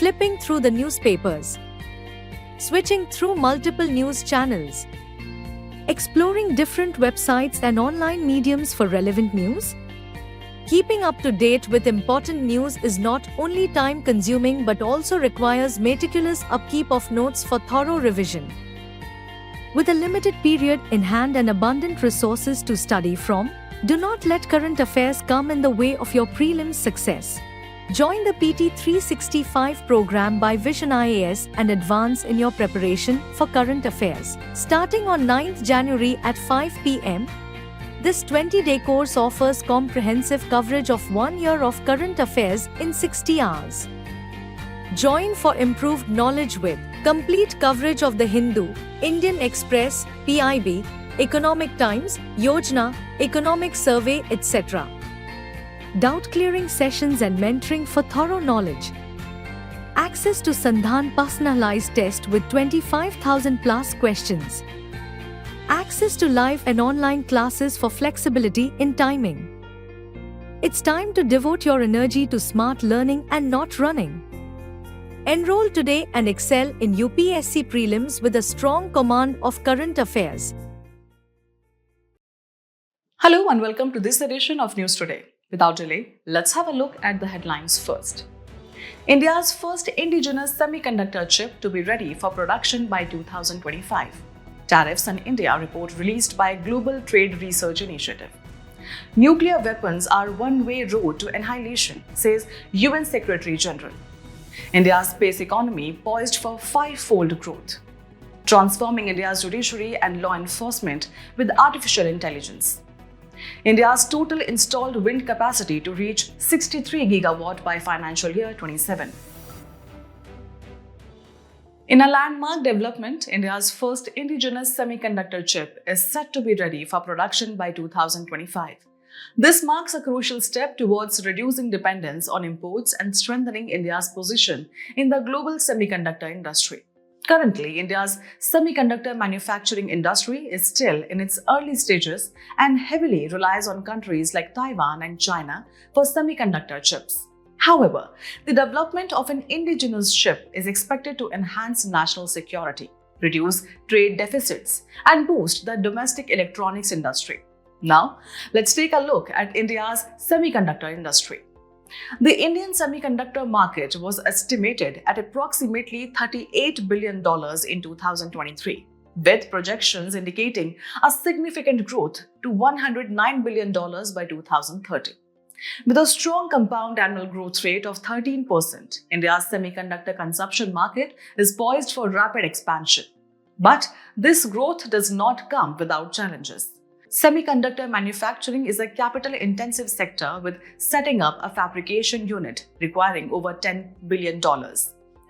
flipping through the newspapers, switching through multiple news channels, exploring different websites and online mediums for relevant news? Keeping up to date with important news is not only time-consuming but also requires meticulous upkeep of notes for thorough revision. With a limited period in hand and abundant resources to study from, do not let current affairs come in the way of your prelims success. Join the PT 365 program by Vision IAS and advance in your preparation for current affairs. Starting on 9th January at 5 p.m., this 20-day course offers comprehensive coverage of 1 year of current affairs in 60 hours. Join for improved knowledge with complete coverage of The Hindu, Indian Express, PIB, Economic Times, Yojana, Economic Survey, etc. Doubt-clearing sessions and mentoring for thorough knowledge. Access to Sandhan personalized test with 25,000 plus questions. Access to live and online classes for flexibility in timing. It's time to devote your energy to smart learning and not running. Enroll today and excel in UPSC prelims with a strong command of current affairs. Hello and welcome to this edition of News Today. Without delay, let's have a look at the headlines first. India's first indigenous semiconductor chip to be ready for production by 2025. Tariffs on India report released by Global Trade Research Initiative. Nuclear weapons are one-way road to annihilation, says UN Secretary General. India's space economy poised for five-fold growth. Transforming India's judiciary and law enforcement with artificial intelligence. India's total installed wind capacity to reach 63 gigawatt by financial year 27. In a landmark development, India's first indigenous semiconductor chip is set to be ready for production by 2025. This marks a crucial step towards reducing dependence on imports and strengthening India's position in the global semiconductor industry. Currently, India's semiconductor manufacturing industry is still in its early stages and heavily relies on countries like Taiwan and China for semiconductor chips. However, the development of an indigenous chip is expected to enhance national security, reduce trade deficits, and boost the domestic electronics industry. Now, let's take a look at India's semiconductor industry. The Indian semiconductor market was estimated at approximately $38 billion in 2023, with projections indicating a significant growth to $109 billion by 2030. With a strong compound annual growth rate of 13%, India's semiconductor consumption market is poised for rapid expansion. But this growth does not come without challenges. Semiconductor manufacturing is a capital-intensive sector with setting up a fabrication unit requiring over $10 billion.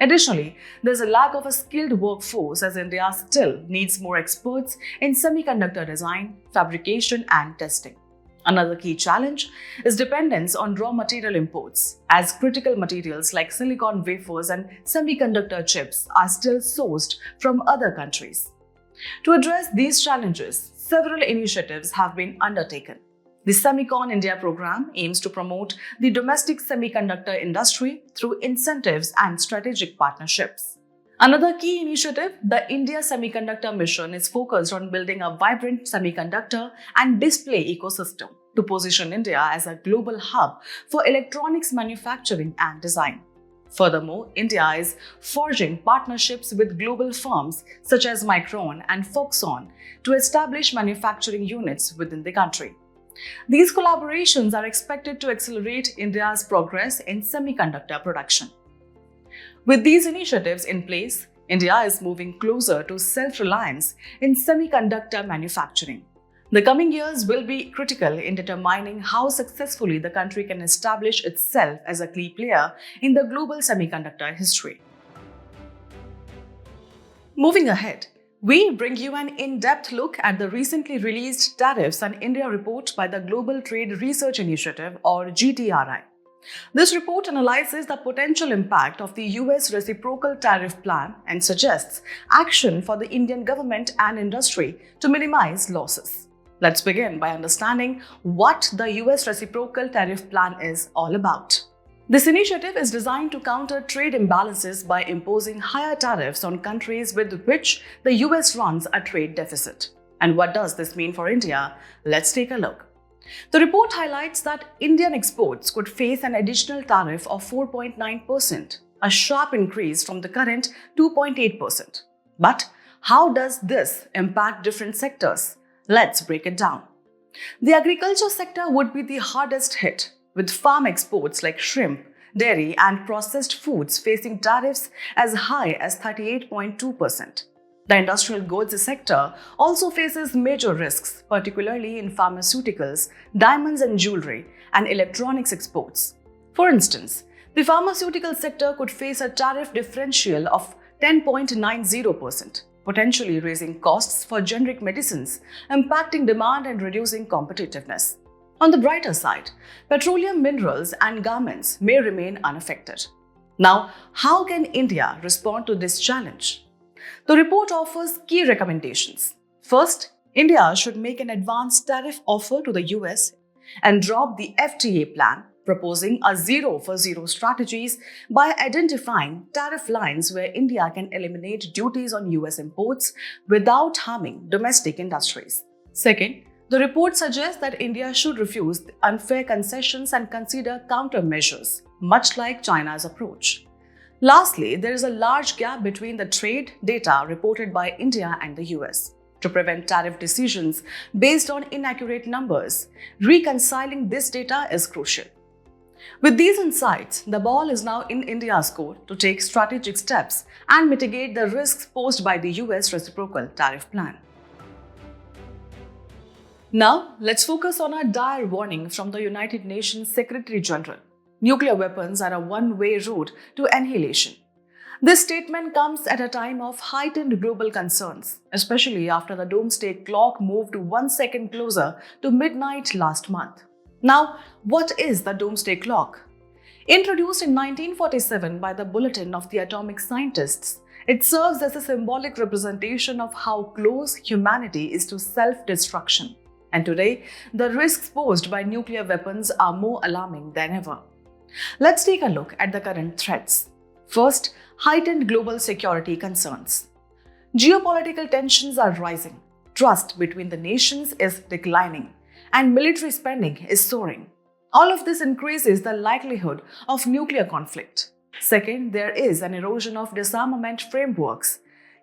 Additionally, there's a lack of a skilled workforce as India still needs more experts in semiconductor design, fabrication and testing. Another key challenge is dependence on raw material imports, as critical materials like silicon wafers and semiconductor chips are still sourced from other countries. To address these challenges, several initiatives have been undertaken. The Semicon India program aims to promote the domestic semiconductor industry through incentives and strategic partnerships. Another key initiative, the India Semiconductor Mission, is focused on building a vibrant semiconductor and display ecosystem to position India as a global hub for electronics manufacturing and design. Furthermore, India is forging partnerships with global firms such as Micron and Foxconn to establish manufacturing units within the country. These collaborations are expected to accelerate India's progress in semiconductor production. With these initiatives in place, India is moving closer to self-reliance in semiconductor manufacturing. The coming years will be critical in determining how successfully the country can establish itself as a key player in the global semiconductor history. Moving ahead, we bring you an in-depth look at the recently released Tariffs on India report by the Global Trade Research Initiative, or GTRI. This report analyzes the potential impact of the US reciprocal tariff plan and suggests action for the Indian government and industry to minimize losses. Let's begin by understanding what the US reciprocal tariff plan is all about. This initiative is designed to counter trade imbalances by imposing higher tariffs on countries with which the US runs a trade deficit. And what does this mean for India? Let's take a look. The report highlights that Indian exports could face an additional tariff of 4.9%, a sharp increase from the current 2.8%. But how does this impact different sectors? Let's break it down. The agriculture sector would be the hardest hit, with farm exports like shrimp, dairy, and processed foods facing tariffs as high as 38.2%. The industrial goods sector also faces major risks, particularly in pharmaceuticals, diamonds and jewelry, and electronics exports. For instance, the pharmaceutical sector could face a tariff differential of 10.90%, potentially raising costs for generic medicines, impacting demand and reducing competitiveness. On the brighter side, petroleum minerals and garments may remain unaffected. Now, how can India respond to this challenge? The report offers key recommendations. First, India should make an advanced tariff offer to the US and drop the FTA plan, proposing a zero for zero strategies by identifying tariff lines where India can eliminate duties on US imports without harming domestic industries. Second, the report suggests that India should refuse unfair concessions and consider countermeasures, much like China's approach. Lastly, there is a large gap between the trade data reported by India and the US. To prevent tariff decisions based on inaccurate numbers, reconciling this data is crucial. With these insights, the ball is now in India's court to take strategic steps and mitigate the risks posed by the US reciprocal tariff plan. Now, let's focus on a dire warning from the United Nations Secretary General. Nuclear weapons are a one-way route to annihilation. This statement comes at a time of heightened global concerns, especially after the doomsday clock moved 1 second closer to midnight last month. Now, what is the doomsday clock? Introduced in 1947 by the Bulletin of the Atomic Scientists, it serves as a symbolic representation of how close humanity is to self-destruction. And today, the risks posed by nuclear weapons are more alarming than ever. Let's take a look at the current threats. First, heightened global security concerns. Geopolitical tensions are rising, trust between the nations is declining, and military spending is soaring. All of this increases the likelihood of nuclear conflict. Second, there is an erosion of disarmament frameworks.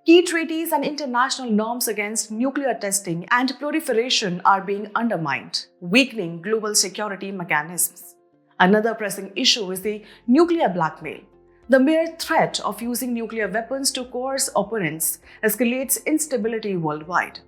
Key treaties and international norms against nuclear testing and proliferation are being undermined, weakening global security mechanisms. Another pressing issue is the nuclear blackmail. The mere threat of using nuclear weapons to coerce opponents escalates instability worldwide.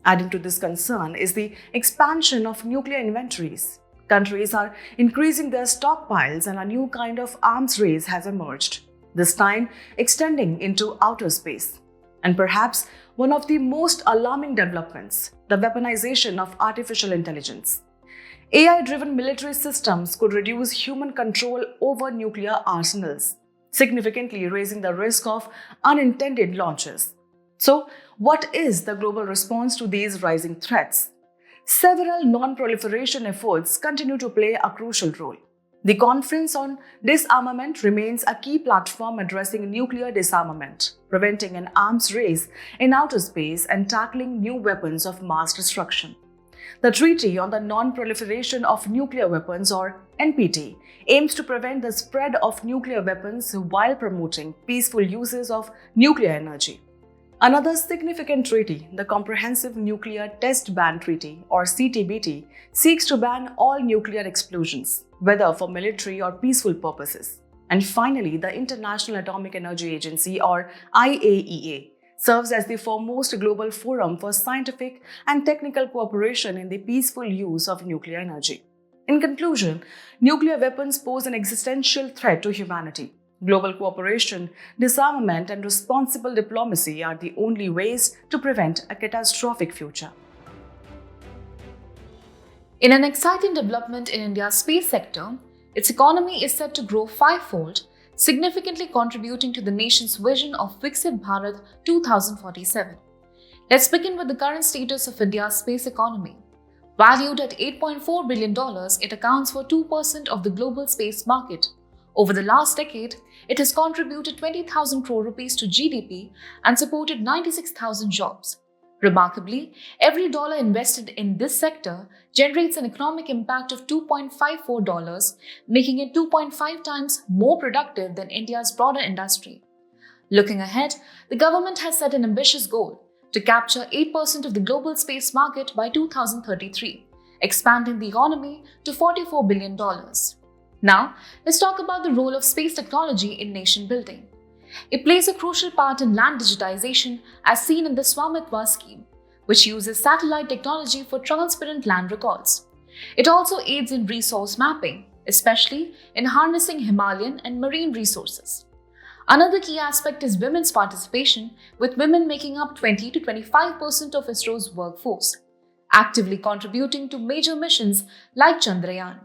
Adding to this concern is the expansion of nuclear inventories. Countries are increasing their stockpiles and a new kind of arms race has emerged, this time extending into outer space. And perhaps one of the most alarming developments, the weaponization of artificial intelligence. AI-driven military systems could reduce human control over nuclear arsenals, significantly raising the risk of unintended launches. So, what is the global response to these rising threats? Several non-proliferation efforts continue to play a crucial role. The Conference on Disarmament remains a key platform addressing nuclear disarmament, preventing an arms race in outer space and tackling new weapons of mass destruction. The Treaty on the Non-Proliferation of Nuclear Weapons, or NPT, aims to prevent the spread of nuclear weapons while promoting peaceful uses of nuclear energy. Another significant treaty, the Comprehensive Nuclear Test Ban Treaty, or CTBT, seeks to ban all nuclear explosions, whether for military or peaceful purposes. And finally, the International Atomic Energy Agency, or IAEA, serves as the foremost global forum for scientific and technical cooperation in the peaceful use of nuclear energy. In conclusion, nuclear weapons pose an existential threat to humanity. Global cooperation, disarmament, and responsible diplomacy are the only ways to prevent a catastrophic future. In an exciting development in India's space sector, its economy is set to grow fivefold, significantly contributing to the nation's vision of Viksit Bharat 2047. Let's begin with the current status of India's space economy. Valued at $8.4 billion, it accounts for 2% of the global space market. Over the last decade, it has contributed 20,000 crore rupees to GDP and supported 96,000 jobs. Remarkably, every dollar invested in this sector generates an economic impact of $2.54, making it 2.5 times more productive than India's broader industry. Looking ahead, the government has set an ambitious goal to capture 8% of the global space market by 2033, expanding the economy to $44 billion. Now, let's talk about the role of space technology in nation building. It plays a crucial part in land digitization as seen in the Swamitva scheme, which uses satellite technology for transparent land records. It also aids in resource mapping, especially in harnessing Himalayan and marine resources. Another key aspect is women's participation, with women making up 20 to 25% of ISRO's workforce, actively contributing to major missions like Chandrayaan.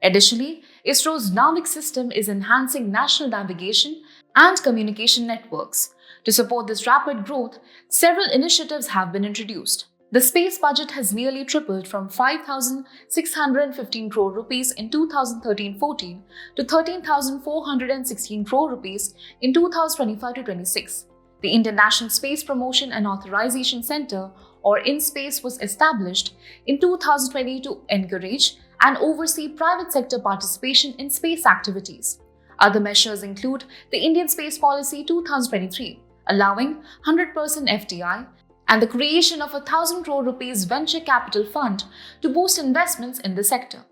Additionally, ISRO's Navik system is enhancing national navigation and communication networks. To support this rapid growth, several initiatives have been introduced. The space budget has nearly tripled from 5,615 crore rupees in 2013-14 to 13,416 crore rupees in 2025-26. The International Space Promotion and Authorization Center, or InSpace, was established in 2020 to encourage and oversee private sector participation in space activities. Other measures include the Indian Space Policy 2023, allowing 100% FDI, and the creation of a 1,000 crore rupees venture capital fund to boost investments in the sector.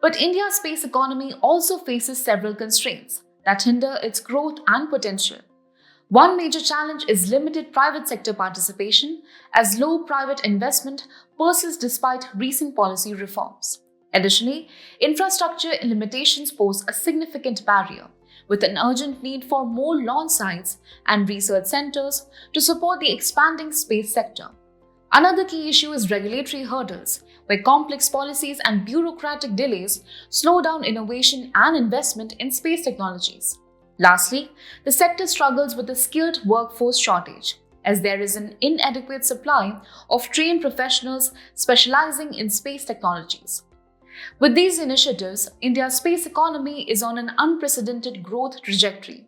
But India's space economy also faces several constraints that hinder its growth and potential. One major challenge is limited private sector participation, as low private investment persists despite recent policy reforms. Additionally, infrastructure limitations pose a significant barrier, with an urgent need for more launch sites and research centers to support the expanding space sector. Another key issue is regulatory hurdles, where complex policies and bureaucratic delays slow down innovation and investment in space technologies. Lastly, the sector struggles with a skilled workforce shortage, as there is an inadequate supply of trained professionals specializing in space technologies. With these initiatives, India's space economy is on an unprecedented growth trajectory,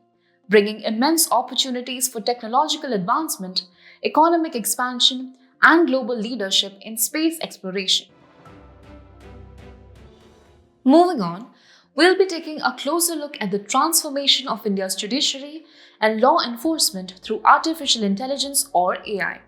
bringing immense opportunities for technological advancement, economic expansion, and global leadership in space exploration. Moving on, we'll be taking a closer look at the transformation of India's judiciary and law enforcement through artificial intelligence, or AI.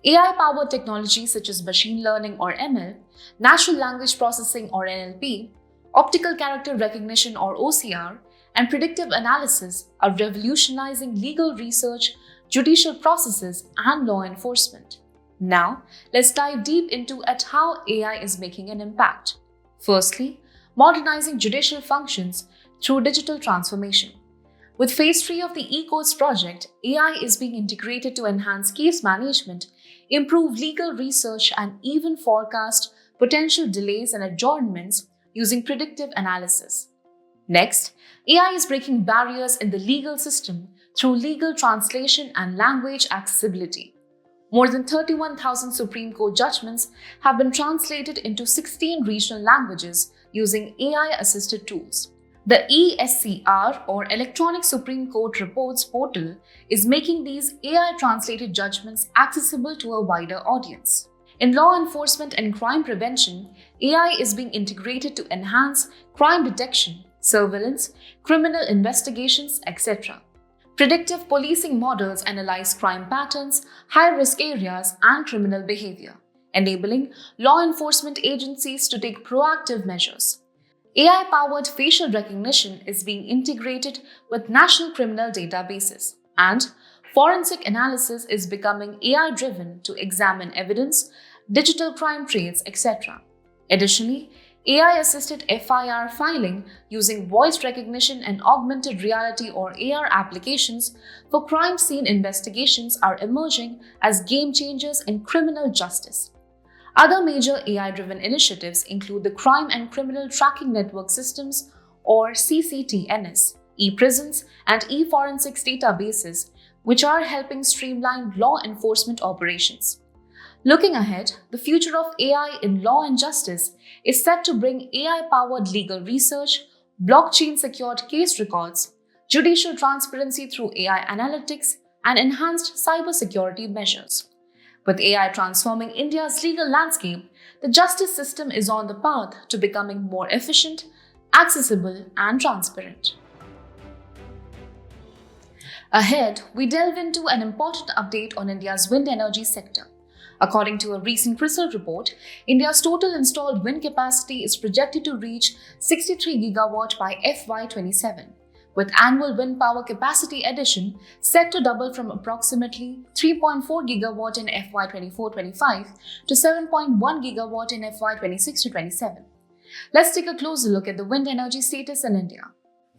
AI-powered technologies such as machine learning or ML, natural language processing or NLP, optical character recognition or OCR, and predictive analysis are revolutionizing legal research, judicial processes, and law enforcement. Now, let's dive deep into how AI is making an impact. Firstly, modernizing judicial functions through digital transformation. With Phase 3 of the E-Courts project, AI is being integrated to enhance case management, improve legal research, and even forecast potential delays and adjournments using predictive analysis. Next, AI is breaking barriers in the legal system through legal translation and language accessibility. More than 31,000 Supreme Court judgments have been translated into 16 regional languages using AI-assisted tools. The ESCR, or Electronic Supreme Court Reports portal, is making these AI-translated judgments accessible to a wider audience. In law enforcement and crime prevention, AI is being integrated to enhance crime detection, surveillance, criminal investigations, etc. Predictive policing models analyze crime patterns, high-risk areas, and criminal behavior, enabling law enforcement agencies to take proactive measures. AI-powered facial recognition is being integrated with national criminal databases, and forensic analysis is becoming AI-driven to examine evidence, digital crime traces, etc. Additionally, AI-assisted FIR filing using voice recognition and augmented reality or AR applications for crime scene investigations are emerging as game changers in criminal justice. Other major AI-driven initiatives include the Crime and Criminal Tracking Network Systems, or CCTNS, e-prisons, and e-forensics databases, which are helping streamline law enforcement operations. Looking ahead, the future of AI in law and justice is set to bring AI-powered legal research, blockchain secured case records, judicial transparency through AI analytics, and enhanced cybersecurity measures. With AI transforming India's legal landscape, the justice system is on the path to becoming more efficient, accessible, and transparent. Ahead, we delve into an important update on India's wind energy sector. According to a recent CRISIL report, India's total installed wind capacity is projected to reach 63 gigawatt by FY27, with annual wind power capacity addition set to double from approximately 3.4 gigawatt in FY24-25 to 7.1 gigawatt in FY26-27. Let's take a closer look at the wind energy status in India.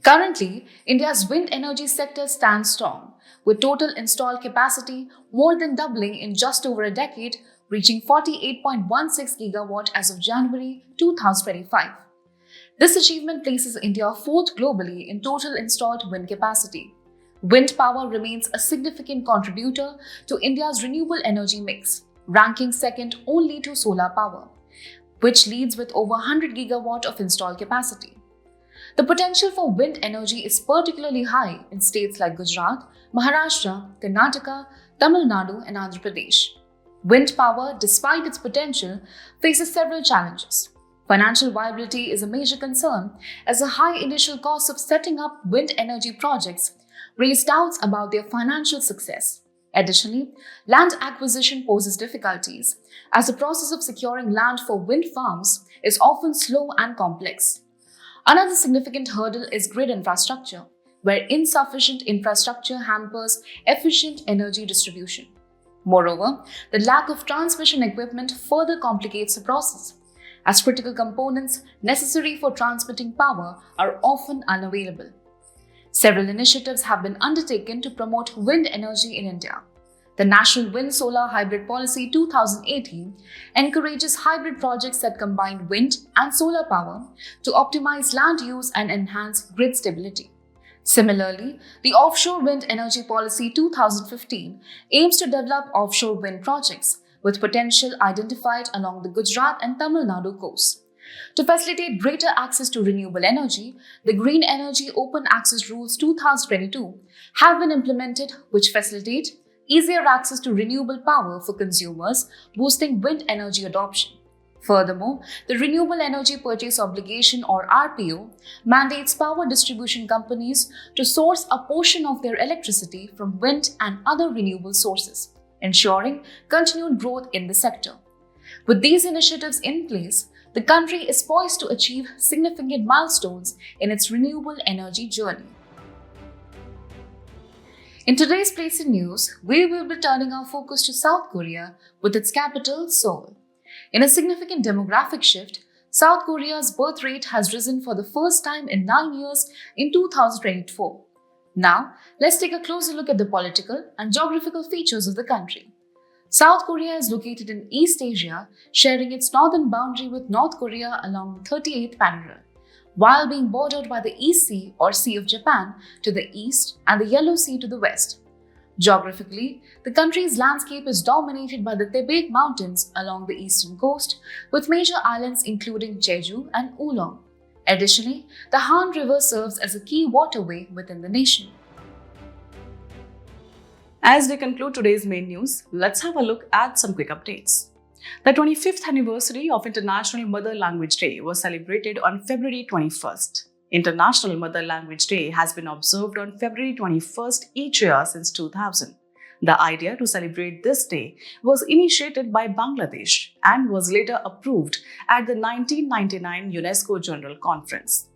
Currently, India's wind energy sector stands strong, with total installed capacity more than doubling in just over a decade, reaching 48.16 gigawatt as of January 2025. This achievement places India fourth globally in total installed wind capacity. Wind power remains a significant contributor to India's renewable energy mix, ranking second only to solar power, which leads with over 100 gigawatt of installed capacity. The potential for wind energy is particularly high in states like Gujarat, Maharashtra, Karnataka, Tamil Nadu, and Andhra Pradesh. Wind power, despite its potential, faces several challenges. Financial viability is a major concern, as the high initial costs of setting up wind energy projects raise doubts about their financial success. Additionally, land acquisition poses difficulties, as the process of securing land for wind farms is often slow and complex. Another significant hurdle is grid infrastructure, where insufficient infrastructure hampers efficient energy distribution. Moreover, the lack of transmission equipment further complicates the process, as critical components necessary for transmitting power are often unavailable. Several initiatives have been undertaken to promote wind energy in India. The National Wind Solar Hybrid Policy 2018 encourages hybrid projects that combine wind and solar power to optimize land use and enhance grid stability. Similarly, the Offshore Wind Energy Policy 2015 aims to develop offshore wind projects with potential identified along the Gujarat and Tamil Nadu coasts. To facilitate greater access to renewable energy, the Green Energy Open Access Rules 2022 have been implemented, which facilitate easier access to renewable power for consumers, boosting wind energy adoption. Furthermore, the Renewable Energy Purchase Obligation or RPO mandates power distribution companies to source a portion of their electricity from wind and other renewable sources, ensuring continued growth in the sector. With these initiatives in place, the country is poised to achieve significant milestones in its renewable energy journey. In today's Place in News, we will be turning our focus to South Korea with its capital, Seoul. In a significant demographic shift, South Korea's birth rate has risen for the first time in 9 years in 2024. Now, let's take a closer look at the political and geographical features of the country. South Korea is located in East Asia, sharing its northern boundary with North Korea along the 38th parallel, while being bordered by the East Sea or Sea of Japan to the east and the Yellow Sea to the west. Geographically, the country's landscape is dominated by the Taebaek Mountains along the eastern coast, with major islands including Jeju and Ulon. Additionally, the Han River serves as a key waterway within the nation. As we conclude today's main news, let's have a look at some quick updates. The 25th anniversary of International Mother Language Day was celebrated on February 21st. International Mother Language Day has been observed on February 21st each year since 2000. The idea to celebrate this day was initiated by Bangladesh and was later approved at the 1999 UNESCO General Conference.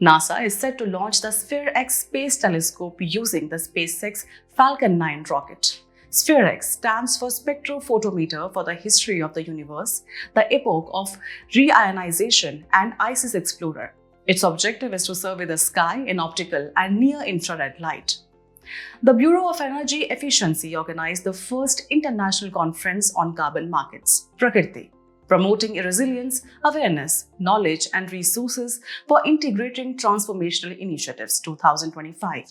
NASA is set to launch the Sphere-X space telescope using the SpaceX Falcon 9 rocket. Sphere-X stands for Spectrophotometer for the History of the Universe, the Epoch of Reionization, and ISIS Explorer. Its objective is to survey the sky in optical and near-infrared light. The Bureau of Energy Efficiency organized the first international conference on carbon markets, Prakriti, promoting resilience, awareness, knowledge, and resources for integrating transformational initiatives 2025.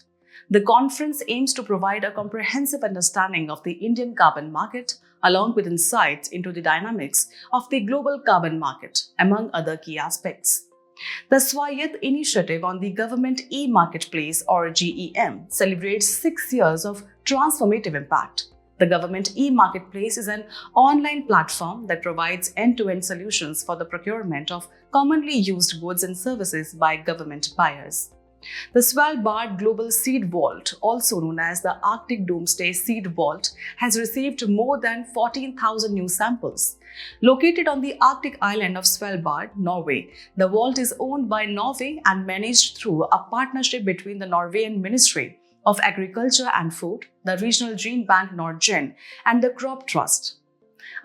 The conference aims to provide a comprehensive understanding of the Indian carbon market, along with insights into the dynamics of the global carbon market, among other key aspects. The Swayat initiative on the Government e-Marketplace or GEM celebrates 6 years of transformative impact. The Government e-Marketplace is an online platform that provides end-to-end solutions for the procurement of commonly used goods and services by government buyers. The Svalbard Global Seed Vault, also known as the Arctic Doomsday Seed Vault, has received more than 14,000 new samples. Located on the Arctic island of Svalbard, Norway, the vault is owned by Norway and managed through a partnership between the Norwegian Ministry of Agriculture and Food, the regional gene bank Nordgen, and the Crop Trust.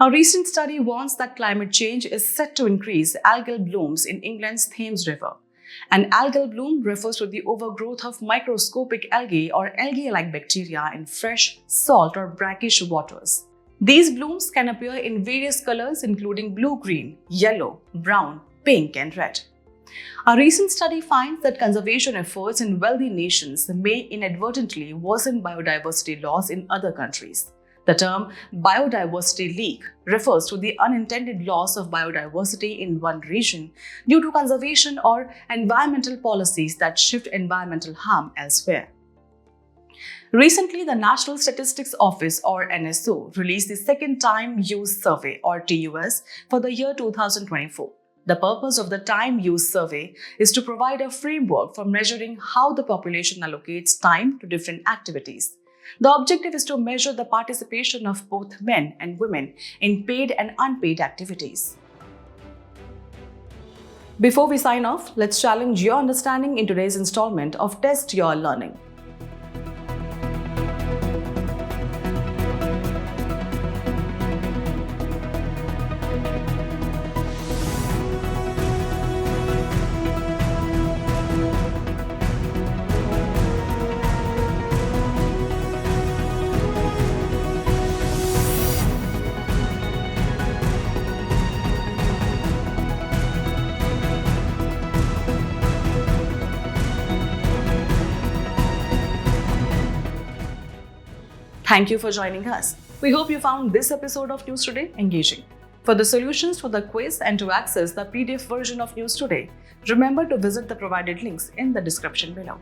A recent study warns that climate change is set to increase algal blooms in England's Thames River. An algal bloom refers to the overgrowth of microscopic algae or algae-like bacteria in fresh, salt or brackish waters. These blooms can appear in various colors including blue-green, yellow, brown, pink and red. A recent study finds that conservation efforts in wealthy nations may inadvertently worsen biodiversity loss in other countries. The term biodiversity leak refers to the unintended loss of biodiversity in one region due to conservation or environmental policies that shift environmental harm elsewhere. Recently, the National Statistics Office or NSO released the Second Time Use Survey or TUS for the year 2024. The purpose of the Time Use Survey is to provide a framework for measuring how the population allocates time to different activities. The objective is to measure the participation of both men and women in paid and unpaid activities. Before we sign off, let's challenge your understanding in today's installment of Test Your Learning. Thank you for joining us. We hope you found this episode of News Today engaging. For the solutions for the quiz and to access the PDF version of News Today, remember to visit the provided links in the description below.